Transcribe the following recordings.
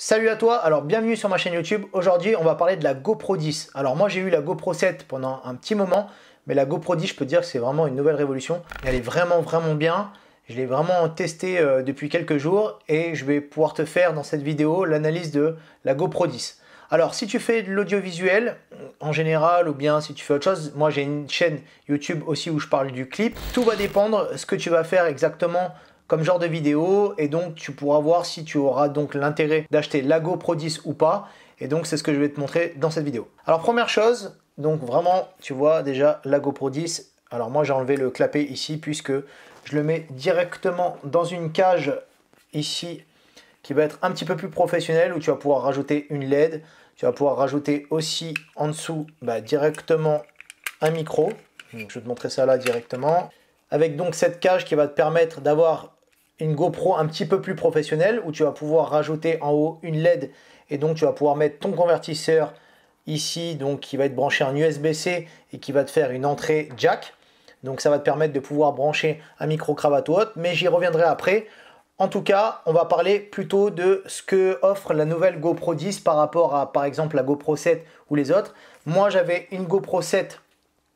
Salut à toi, alors bienvenue sur ma chaîne YouTube. Aujourd'hui on va parler de la GoPro 10. Alors moi j'ai eu la GoPro 7 pendant un petit moment, mais la GoPro 10 je peux te dire que c'est vraiment une nouvelle révolution. Elle est vraiment bien. Je l'ai vraiment testé depuis quelques jours et je vais pouvoir te faire dans cette vidéo l'analyse de la GoPro 10. Alors si tu fais de l'audiovisuel en général ou bien si tu fais autre chose, moi j'ai une chaîne YouTube aussi où je parle du clip. Tout va dépendre de ce que tu vas faire exactement comme genre de vidéo, et donc tu pourras voir si tu auras donc l'intérêt d'acheter la GoPro 10 ou pas, et donc c'est ce que je vais te montrer dans cette vidéo. Alors première chose, donc vraiment tu vois déjà la GoPro 10, alors moi j'ai enlevé le clapet ici puisque je le mets directement dans une cage ici qui va être un petit peu plus professionnelle, où tu vas pouvoir rajouter une LED, tu vas pouvoir rajouter aussi en dessous directement un micro, donc je vais te montrer ça là directement, avec donc cette cage qui va te permettre d'avoir une GoPro un petit peu plus professionnelle, où tu vas pouvoir rajouter en haut une LED, et donc tu vas pouvoir mettre ton convertisseur ici, donc qui va être branché en USB-C et qui va te faire une entrée jack. Donc ça va te permettre de pouvoir brancher un micro cravate ou autre, mais j'y reviendrai après. En tout cas, on va parler plutôt de ce que offre la nouvelle GoPro 10 par rapport à par exemple la GoPro 7 ou les autres. Moi j'avais une GoPro 7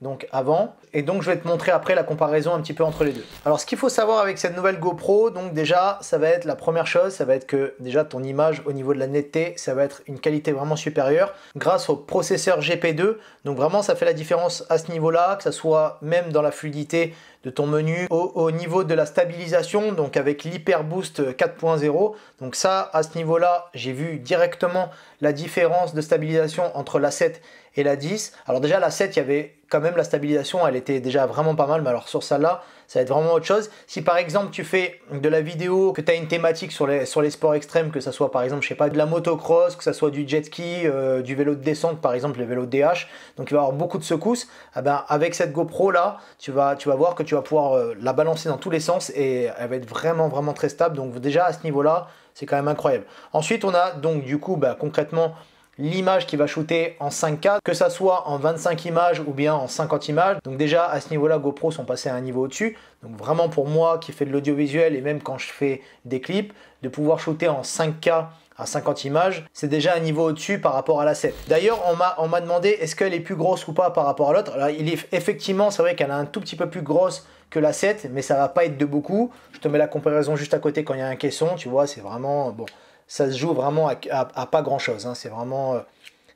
donc avant, et donc je vais te montrer après la comparaison un petit peu entre les deux. Alors ce qu'il faut savoir avec cette nouvelle GoPro, donc déjà ça va être la première chose, ça va être que déjà ton image au niveau de la netteté, ça va être une qualité vraiment supérieure grâce au processeur GP2, donc vraiment ça fait la différence à ce niveau là, que ça soit même dans la fluidité de ton menu, au niveau de la stabilisation, donc avec l'HyperBoost 4.0, donc ça à ce niveau là j'ai vu directement la différence de stabilisation entre la 7 et la 10. Alors déjà la 7 il y avait quand même la stabilisation, elle était déjà vraiment pas mal, mais alors sur celle-là ça va être vraiment autre chose. Si par exemple tu fais de la vidéo, que tu as une thématique sur les sports extrêmes, que ça soit par exemple je sais pas de la motocross, que ça soit du jet ski, du vélo de descente par exemple, les vélos DH, donc il va y avoir beaucoup de secousses, eh ben, avec cette GoPro là tu vas voir que tu vas pouvoir la balancer dans tous les sens et elle va être vraiment très stable, donc déjà à ce niveau là c'est quand même incroyable. Ensuite on a donc du coup concrètement l'image qui va shooter en 5K, que ça soit en 25 images ou bien en 50 images. Donc déjà à ce niveau-là, GoPro sont passés à un niveau au-dessus. Donc vraiment pour moi qui fais de l'audiovisuel et même quand je fais des clips, de pouvoir shooter en 5K à 50 images, c'est déjà un niveau au-dessus par rapport à la 7. D'ailleurs, on m'a demandé est-ce qu'elle est plus grosse ou pas par rapport à l'autre. Alors effectivement, c'est vrai qu'elle est un tout petit peu plus grosse que la 7, mais ça va pas être de beaucoup. Je te mets la comparaison juste à côté quand il y a un caisson, tu vois, c'est vraiment bon. Ça se joue vraiment à pas grand chose, hein. C'est vraiment,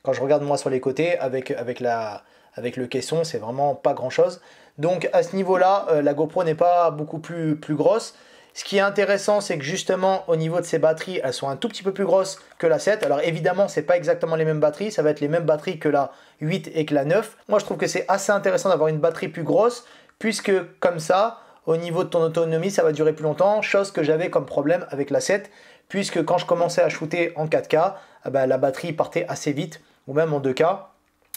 quand je regarde moi sur les côtés avec le caisson, c'est vraiment pas grand chose. Donc à ce niveau là la GoPro n'est pas beaucoup plus grosse. Ce qui est intéressant, c'est que justement au niveau de ces batteries, elles sont un tout petit peu plus grosses que la 7. Alors évidemment c'est pas exactement les mêmes batteries, ça va être les mêmes batteries que la 8 et que la 9. Moi je trouve que c'est assez intéressant d'avoir une batterie plus grosse, puisque comme ça au niveau de ton autonomie ça va durer plus longtemps, chose que j'avais comme problème avec la 7, puisque quand je commençais à shooter en 4K, la batterie partait assez vite, ou même en 2K.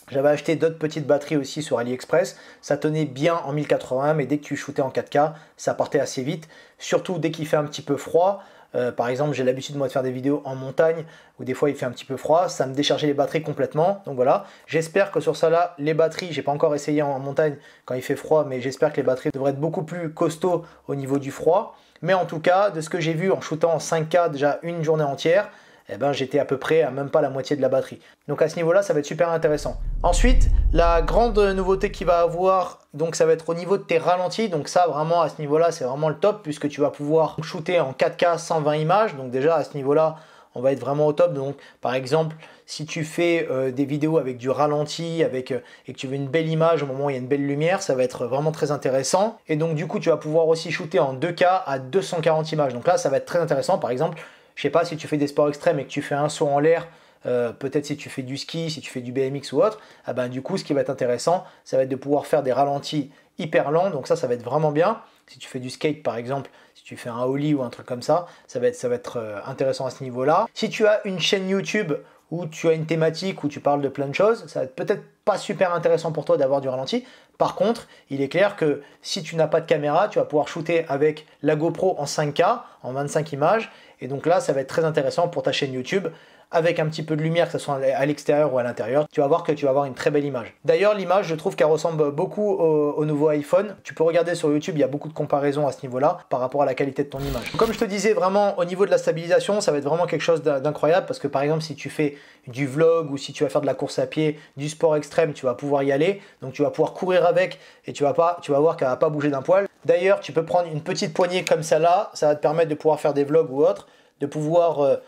J'avais acheté d'autres petites batteries aussi sur AliExpress, ça tenait bien en 1080, mais dès que tu shootais en 4K, ça partait assez vite, surtout dès qu'il fait un petit peu froid. Par exemple, j'ai l'habitude moi de faire des vidéos en montagne, où des fois il fait un petit peu froid, ça me déchargeait les batteries complètement, donc voilà. J'espère que sur ça là, les batteries, j'ai pas encore essayé en montagne quand il fait froid, mais j'espère que les batteries devraient être beaucoup plus costauds au niveau du froid. Mais en tout cas, de ce que j'ai vu en shootant en 5K déjà une journée entière, eh ben, j'étais à peu près à même pas la moitié de la batterie. Donc à ce niveau-là, ça va être super intéressant. Ensuite, la grande nouveauté qu'il va avoir, donc ça va être au niveau de tes ralentis. Donc ça, vraiment, à ce niveau-là, c'est vraiment le top, puisque tu vas pouvoir shooter en 4K 120 images. Donc déjà, à ce niveau-là, on va être vraiment au top. Donc par exemple, si tu fais des vidéos avec du ralenti et que tu veux une belle image au moment où il y a une belle lumière, ça va être vraiment très intéressant. Et donc du coup, tu vas pouvoir aussi shooter en 2K à 240 images. Donc là, ça va être très intéressant. Par exemple, je sais pas, si tu fais des sports extrêmes et que tu fais un saut en l'air, peut-être si tu fais du ski, si tu fais du BMX ou autre, du coup, ce qui va être intéressant, ça va être de pouvoir faire des ralentis hyper lents. Donc ça va être vraiment bien. Si tu fais du skate par exemple, si tu fais un ollie ou un truc comme ça, ça va être intéressant à ce niveau-là. Si tu as une chaîne YouTube où tu as une thématique où tu parles de plein de choses, ça va être peut-être pas super intéressant pour toi d'avoir du ralenti. Par contre, il est clair que si tu n'as pas de caméra, tu vas pouvoir shooter avec la GoPro en 5K, en 25 images, Et donc là, ça va être très intéressant pour ta chaîne YouTube. Avec un petit peu de lumière, que ce soit à l'extérieur ou à l'intérieur, tu vas voir que tu vas avoir une très belle image. D'ailleurs, l'image, je trouve qu'elle ressemble beaucoup au nouveau iPhone. Tu peux regarder sur YouTube, il y a beaucoup de comparaisons à ce niveau-là par rapport à la qualité de ton image. Comme je te disais, vraiment, au niveau de la stabilisation, ça va être vraiment quelque chose d'incroyable parce que par exemple, si tu fais du vlog ou si tu vas faire de la course à pied, du sport extrême, tu vas pouvoir y aller. Donc tu vas pouvoir courir avec et tu vas voir qu'elle va pas bouger d'un poil. D'ailleurs, tu peux prendre une petite poignée comme ça là, ça va te permettre de pouvoir faire des vlogs ou autre, de pouvoir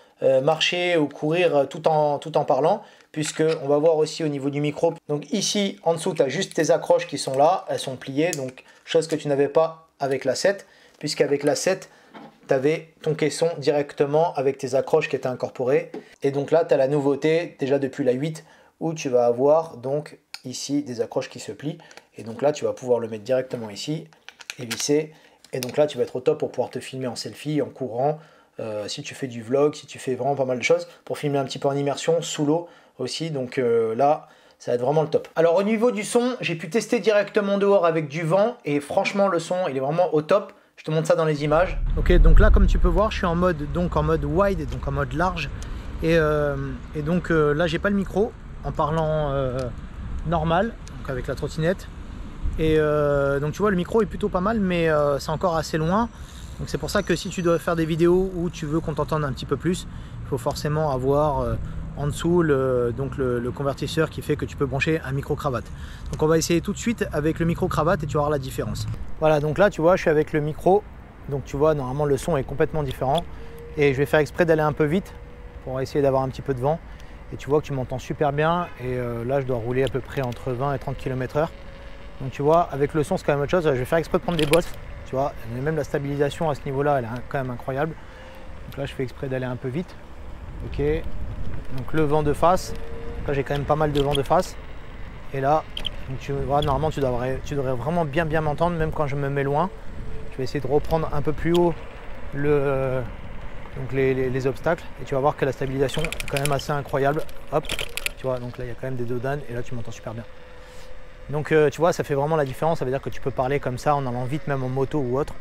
marcher ou courir tout en parlant, puisque on va voir aussi au niveau du micro. Donc ici en dessous tu as juste tes accroches qui sont là, elles sont pliées, donc chose que tu n'avais pas avec la 7, puisqu'avec la 7 tu avais ton caisson directement avec tes accroches qui étaient incorporées. Et donc là tu as la nouveauté déjà depuis la 8 où tu vas avoir donc ici des accroches qui se plient, et donc là tu vas pouvoir le mettre directement ici et visser, et donc là tu vas être au top pour pouvoir te filmer en selfie, en courant. Si tu fais du vlog, si tu fais vraiment pas mal de choses, pour filmer un petit peu en immersion, sous l'eau aussi, donc là, ça va être vraiment le top. Alors au niveau du son, j'ai pu tester directement dehors avec du vent, et franchement le son, il est vraiment au top. Je te montre ça dans les images. Ok, donc là comme tu peux voir, je suis en mode wide, donc en mode large, et donc là j'ai pas le micro, en parlant normal, donc avec la trottinette, et donc tu vois le micro est plutôt pas mal, mais c'est encore assez loin. Donc c'est pour ça que si tu dois faire des vidéos où tu veux qu'on t'entende un petit peu plus, il faut forcément avoir en dessous le convertisseur qui fait que tu peux brancher un micro-cravate. Donc on va essayer tout de suite avec le micro-cravate et tu vas voir la différence. Voilà, donc là tu vois, je suis avec le micro. Donc tu vois, normalement le son est complètement différent. Et je vais faire exprès d'aller un peu vite pour essayer d'avoir un petit peu de vent. Et tu vois que tu m'entends super bien. Et là je dois rouler à peu près entre 20 et 30 km/h. Donc tu vois, avec le son c'est quand même autre chose. Je vais faire exprès de prendre des bosses. Tu vois, même la stabilisation à ce niveau-là, elle est quand même incroyable. Donc là, je fais exprès d'aller un peu vite. Ok. Donc le vent de face. Là, j'ai quand même pas mal de vent de face. Et là, donc tu vois, normalement, tu devrais vraiment bien m'entendre, même quand je me mets loin. Je vais essayer de reprendre un peu plus haut donc les obstacles. Et tu vas voir que la stabilisation est quand même assez incroyable. Hop. Tu vois, donc là, il y a quand même des dodanes. Et là, tu m'entends super bien. Donc tu vois, ça fait vraiment la différence. Ça veut dire que tu peux parler comme ça en allant vite, même en moto ou autre.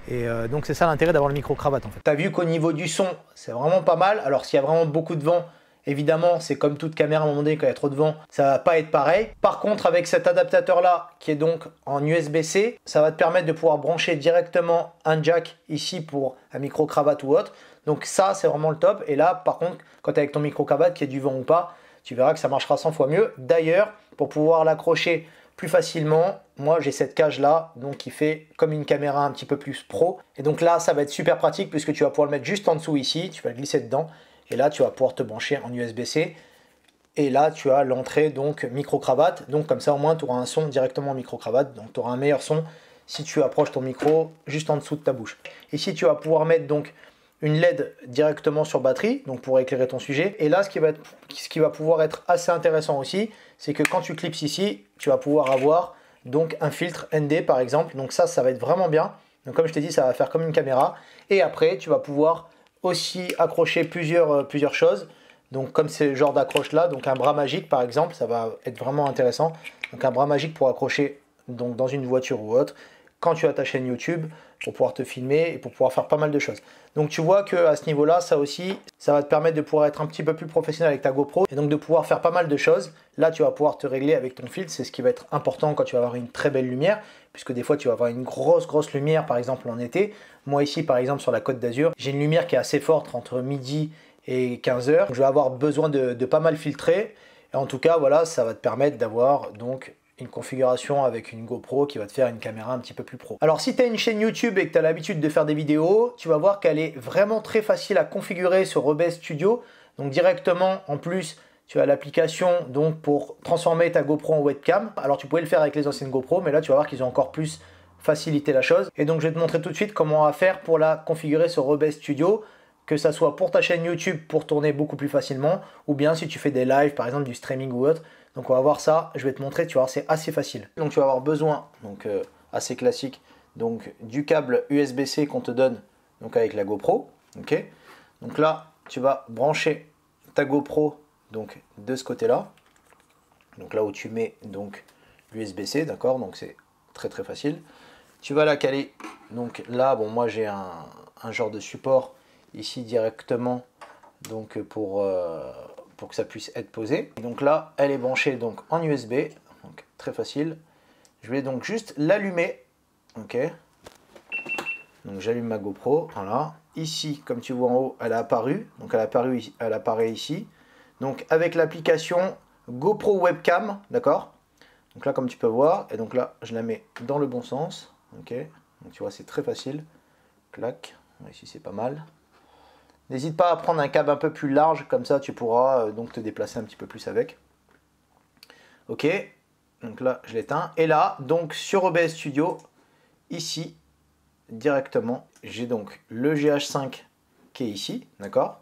Et donc c'est ça l'intérêt d'avoir le micro-cravate en fait. Tu as vu qu'au niveau du son, c'est vraiment pas mal. Alors s'il y a vraiment beaucoup de vent, évidemment, c'est comme toute caméra à un moment donné, quand il y a trop de vent, ça va pas être pareil. Par contre, avec cet adaptateur là, qui est donc en USB-C, ça va te permettre de pouvoir brancher directement un jack ici pour un micro-cravate ou autre. Donc ça, c'est vraiment le top. Et là, par contre, quand tu es avec ton micro-cravate, qu'il y ait du vent ou pas, tu verras que ça marchera 100 fois mieux. D'ailleurs, pour pouvoir l'accrocher plus facilement, moi j'ai cette cage là, donc qui fait comme une caméra un petit peu plus pro. Et donc là, ça va être super pratique puisque tu vas pouvoir le mettre juste en dessous ici, tu vas le glisser dedans. Et là, tu vas pouvoir te brancher en USB-C. Et là, tu as l'entrée donc micro-cravate. Donc comme ça, au moins, tu auras un son directement en micro-cravate. Donc tu auras un meilleur son si tu approches ton micro juste en dessous de ta bouche. Ici, tu vas pouvoir mettre donc une LED directement sur batterie, donc pour éclairer ton sujet. Et là, ce qui va pouvoir être assez intéressant aussi, c'est que quand tu clipses ici, tu vas pouvoir avoir donc un filtre ND par exemple. Donc ça va être vraiment bien. Donc comme je t'ai dit, ça va faire comme une caméra. Et après, tu vas pouvoir aussi accrocher plusieurs choses. Donc comme ce genre d'accroche là, donc un bras magique par exemple, ça va être vraiment intéressant. Donc un bras magique pour accrocher donc dans une voiture ou autre, quand tu as ta chaîne YouTube, pour pouvoir te filmer et pour pouvoir faire pas mal de choses. Donc tu vois que à ce niveau-là, ça aussi, ça va te permettre de pouvoir être un petit peu plus professionnel avec ta GoPro et donc de pouvoir faire pas mal de choses. Là, tu vas pouvoir te régler avec ton filtre, c'est ce qui va être important quand tu vas avoir une très belle lumière, puisque des fois tu vas avoir une grosse lumière, par exemple en été. Moi ici, par exemple sur la Côte d'Azur, j'ai une lumière qui est assez forte entre midi et 15h. Je vais avoir besoin de pas mal filtrer. Et en tout cas, voilà, ça va te permettre d'avoir donc une configuration avec une GoPro qui va te faire une caméra un petit peu plus pro. Alors si tu as une chaîne YouTube et que tu as l'habitude de faire des vidéos, tu vas voir qu'elle est vraiment très facile à configurer sur OBS Studio. Donc directement, en plus, tu as l'application donc pour transformer ta GoPro en webcam. Alors tu pouvais le faire avec les anciennes GoPro, mais là tu vas voir qu'ils ont encore plus facilité la chose. Et donc je vais te montrer tout de suite comment on va faire pour la configurer sur OBS Studio, que ça soit pour ta chaîne YouTube pour tourner beaucoup plus facilement, ou bien si tu fais des lives, par exemple du streaming ou autre. Donc on va voir ça, je vais te montrer, tu vas voir, c'est assez facile. Donc tu vas avoir besoin, donc assez classique, donc du câble USB-C qu'on te donne donc avec la GoPro. Ok. Donc là, tu vas brancher ta GoPro donc de ce côté-là. Donc là où tu mets donc l'USB-C, d'accord, donc c'est très facile. Tu vas la caler, donc là, bon moi j'ai un genre de support ici directement donc pour que ça puisse être posé. Et donc là, elle est branchée donc en USB, donc très facile. Je vais donc juste l'allumer, ok. Donc j'allume ma GoPro, voilà. Ici, comme tu vois en haut, elle a apparu, donc elle apparaît ici. Donc avec l'application GoPro Webcam, d'accord. Donc là, comme tu peux voir, et donc là, je la mets dans le bon sens, ok. Donc tu vois, c'est très facile. Clac, ici c'est pas mal. N'hésite pas à prendre un câble un peu plus large, comme ça tu pourras donc te déplacer un petit peu plus avec. Ok, donc là je l'éteins. Et là, donc sur OBS Studio, ici, directement, j'ai donc le GH5 qui est ici, d'accord.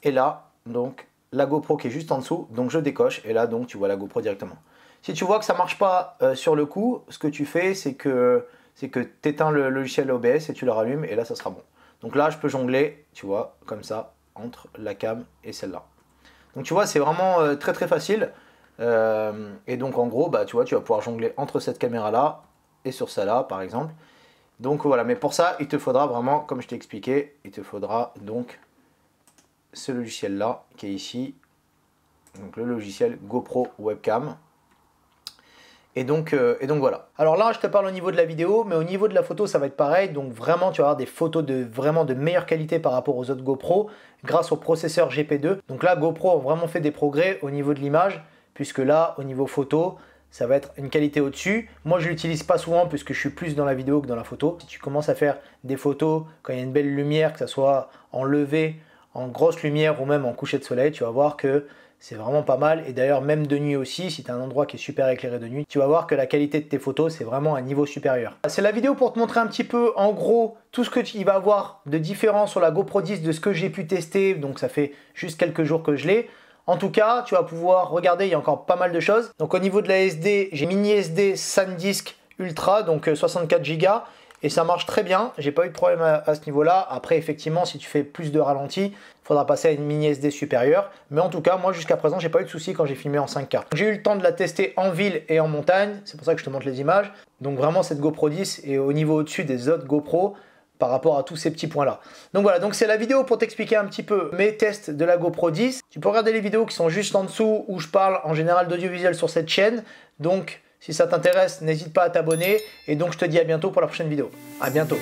Et là, donc la GoPro qui est juste en dessous, donc je décoche, et là donc tu vois la GoPro directement. Si tu vois que ça ne marche pas sur le coup, ce que tu fais, c'est que tu éteins le logiciel OBS et tu le rallumes, et là ça sera bon. Donc là, je peux jongler, tu vois, comme ça, entre la cam et celle-là. Donc tu vois, c'est vraiment très très facile. Et donc en gros, bah, tu vois, tu vas pouvoir jongler entre cette caméra-là et sur celle-là, par exemple. Donc voilà, mais pour ça, il te faudra vraiment, comme je t'ai expliqué, il te faudra donc ce logiciel-là, qui est ici. Donc le logiciel GoPro Webcam. Et donc voilà. Alors là, je te parle au niveau de la vidéo, mais au niveau de la photo, ça va être pareil. Donc vraiment, tu vas avoir des photos vraiment de meilleure qualité par rapport aux autres GoPro grâce au processeur GP2. Donc là, GoPro a vraiment fait des progrès au niveau de l'image, puisque là, au niveau photo, ça va être une qualité au-dessus. Moi, je l'utilise pas souvent puisque je suis plus dans la vidéo que dans la photo. Si tu commences à faire des photos quand il y a une belle lumière, que ce soit en lever, en grosse lumière ou même en coucher de soleil, tu vas voir que c'est vraiment pas mal. Et d'ailleurs, même de nuit aussi, si tu as un endroit qui est super éclairé de nuit, tu vas voir que la qualité de tes photos, c'est vraiment un niveau supérieur. C'est la vidéo pour te montrer un petit peu, en gros, tout ce qu'il va avoir de différent sur la GoPro 10 de ce que j'ai pu tester. Donc ça fait juste quelques jours que je l'ai. En tout cas, tu vas pouvoir regarder, il y a encore pas mal de choses. Donc au niveau de la SD, j'ai mini SD SanDisk Ultra, donc 64 Go. Et ça marche très bien, j'ai pas eu de problème à ce niveau-là. Après, effectivement, si tu fais plus de ralenti, il faudra passer à une mini SD supérieure. Mais en tout cas, moi, jusqu'à présent, j'ai pas eu de soucis quand j'ai filmé en 5K. J'ai eu le temps de la tester en ville et en montagne. C'est pour ça que je te montre les images. Donc vraiment, cette GoPro 10 est au niveau au-dessus des autres GoPro par rapport à tous ces petits points-là. Donc voilà, donc c'est la vidéo pour t'expliquer un petit peu mes tests de la GoPro 10. Tu peux regarder les vidéos qui sont juste en dessous où je parle en général d'audiovisuel sur cette chaîne. Donc si ça t'intéresse, n'hésite pas à t'abonner. Et donc je te dis à bientôt pour la prochaine vidéo. À bientôt.